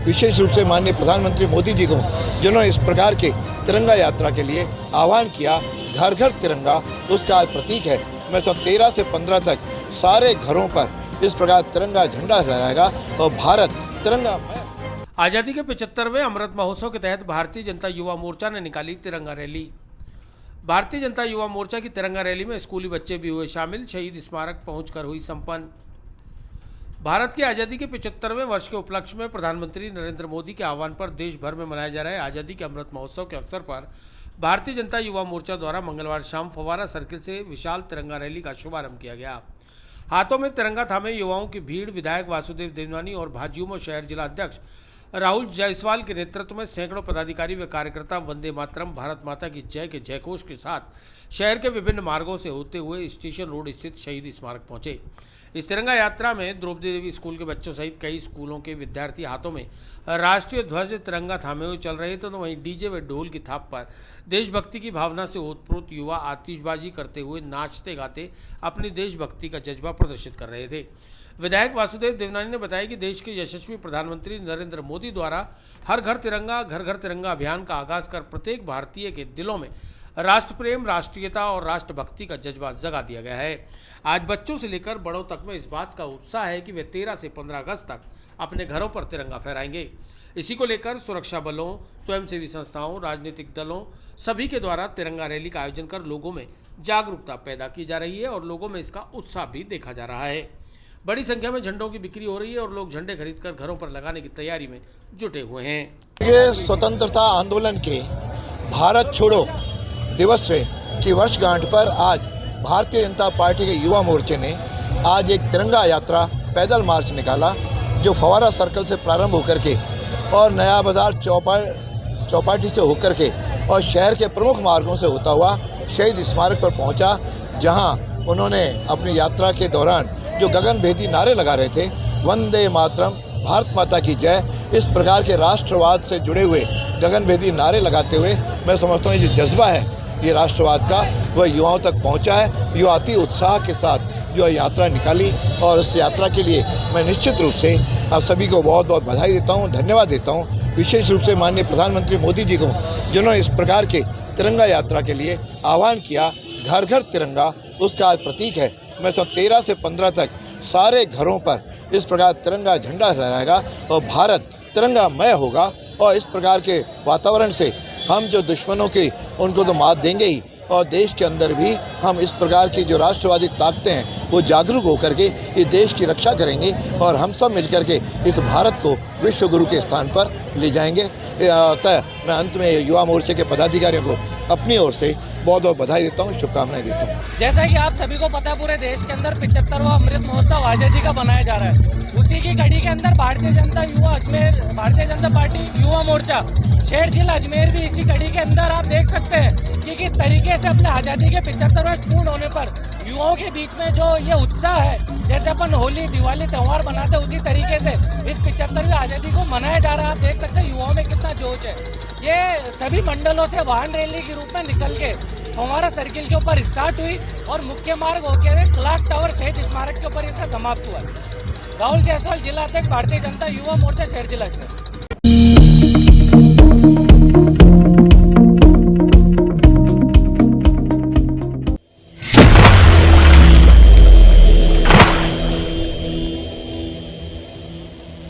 विशेष रूप से माननीय प्रधानमंत्री मोदी जी को, जिन्होंने इस प्रकार के तिरंगा यात्रा के लिए आह्वान किया। घर घर तिरंगा उसका प्रतीक है। मैं सब 13 से 15 तक सारे घरों पर इस प्रकार तिरंगा झंडा लहराएगा और भारत तिरंगा में। आज़ादी के 75वें अमृत महोत्सव के तहत भारतीय जनता युवा मोर्चा ने निकाली तिरंगा रैली। भारतीय जनता युवा मोर्चा की तिरंगा रैली में स्कूली बच्चे भी हुए शामिल। शहीद स्मारक पहुंचकर हुई संपन्न। भारत की आज़ादी के 75वें वर्ष के उपलक्ष्य में प्रधानमंत्री नरेंद्र मोदी के आह्वान पर देश भर में मनाया जा रहा है आज़ादी के अमृत महोत्सव के अवसर पर भारतीय जनता युवा मोर्चा द्वारा मंगलवार शाम फव्वारा सर्किल से विशाल तिरंगा रैली का शुभारंभ किया गया। हाथों में तिरंगा थामे युवाओं की भीड़ विधायक वासुदेव देवनानी और भाजयुमो शहर जिला अध्यक्ष राहुल जायसवाल के नेतृत्व में सैकड़ों पदाधिकारी व कार्यकर्ता वंदे मातरम भारत माता की जय के जयघोष के साथ शहर के विभिन्न मार्गों से होते हुए स्टेशन रोड स्थित शहीद स्मारक पहुंचे। इस तिरंगा यात्रा में द्रौपदी देवी स्कूल के बच्चों सहित कई स्कूलों के विद्यार्थी हाथों में राष्ट्रीय ध्वज तिरंगा थामे हुए चल रहे थे, तो वहीं डीजे व ढोल की थाप पर देशभक्ति की भावना से ओतप्रोत युवा आतिशबाजी करते हुए नाचते गाते अपनी देशभक्ति का जज्बा प्रदर्शित कर रहे थे। विधायक वासुदेव देवनानी ने बताया कि देश के यशस्वी प्रधानमंत्री नरेंद्र मोदी द्वारा हर घर तिरंगा अभियान का आगाज कर प्रत्येक भारतीय के दिलों में राष्ट्र प्रेम, राष्ट्रीयता और राष्ट्रभक्ति का जज्बा जगा दिया गया है। आज बच्चों से लेकर बड़ों तक में इस बात का उत्साह है कि वे 13 से 15 अगस्त तक अपने घरों पर तिरंगा फहराएंगे। इसी को लेकर सुरक्षा बलों, स्वयंसेवी संस्थाओं, राजनीतिक दलों सभी के द्वारा तिरंगा रैली का आयोजन कर लोगों में जागरूकता पैदा की जा रही है और लोगों में इसका उत्साह भी देखा जा रहा है। बड़ी संख्या में झंडों की बिक्री हो रही है और लोग झंडे खरीदकर घरों पर लगाने की तैयारी में जुटे हुए हैं। ये स्वतंत्रता आंदोलन के भारत छोड़ो दिवस की वर्षगांठ पर आज भारतीय जनता पार्टी के युवा मोर्चे ने आज एक तिरंगा यात्रा पैदल मार्च निकाला, जो फव्वारा सर्कल से प्रारंभ होकर के और नया बाजार चौपाटी से होकर के और शहर के प्रमुख मार्गों से होता हुआ शहीद स्मारक पर पहुंचा, जहां उन्होंने अपनी यात्रा के दौरान जो गगनभेदी नारे लगा रहे थे, वंदे मातरम, भारत माता की जय, इस प्रकार के राष्ट्रवाद से जुड़े हुए गगनभेदी नारे लगाते हुए मैं समझता हूँ ये जो जज्बा है ये राष्ट्रवाद का, वह युवाओं तक पहुंचा है। युवा अति उत्साह के साथ जो यात्रा निकाली और उस यात्रा के लिए मैं निश्चित रूप से आप सभी को बहुत बहुत बधाई देता हूं, धन्यवाद देता हूं। विशेष रूप से माननीय प्रधानमंत्री मोदी जी को, जिन्होंने इस प्रकार के तिरंगा यात्रा के लिए आह्वान किया। घर घर तिरंगा उसका प्रतीक है। मैं सब 13 से 15 तक सारे घरों पर इस प्रकार तिरंगा झंडा लहराएगा और भारत तिरंगामय होगा। और इस प्रकार के वातावरण से हम जो दुश्मनों की उनको तो मात देंगे ही, और देश के अंदर भी हम इस प्रकार की जो राष्ट्रवादी ताकतें हैं वो जागरूक होकर के इस देश की रक्षा करेंगे और हम सब मिलकर के इस भारत को विश्व गुरु के स्थान पर ले जाएंगे। अतः मैं अंत में युवा मोर्चे के पदाधिकारियों को अपनी ओर से बहुत बहुत बधाई देता हूँ, शुभकामनाएं देता हूँ। जैसा कि आप सभी को पता है, पूरे देश के अंदर 75वां अमृत महोत्सव आज़ादी का मनाया जा रहा है। उसी की कड़ी के अंदर भारतीय जनता पार्टी युवा मोर्चा शहर जिला अजमेर भी इसी कड़ी के अंदर आप देख सकते हैं कि किस तरीके से अपने आज़ादी के 75 वर्ष पूर्ण होने पर युवाओं के बीच में जो ये उत्साह है, जैसे अपन होली दिवाली त्यौहार मनाते हैं, उसी तरीके से इस 75वीं आज़ादी को मनाया जा रहा है। आप देख सकते हैं युवाओं में कितना जोश है। ये सभी मंडलों से वाहन रैली के रूप में निकल के फव्वारा सर्किल के ऊपर स्टार्ट हुई और मुख्य मार्ग होकर क्लॉक टावर शहीद स्मारक के ऊपर इसका समाप्त हुआ। राहुल जायसवाल, जिला अध्यक्ष, भारतीय जनता युवा मोर्चा, शहर जिला।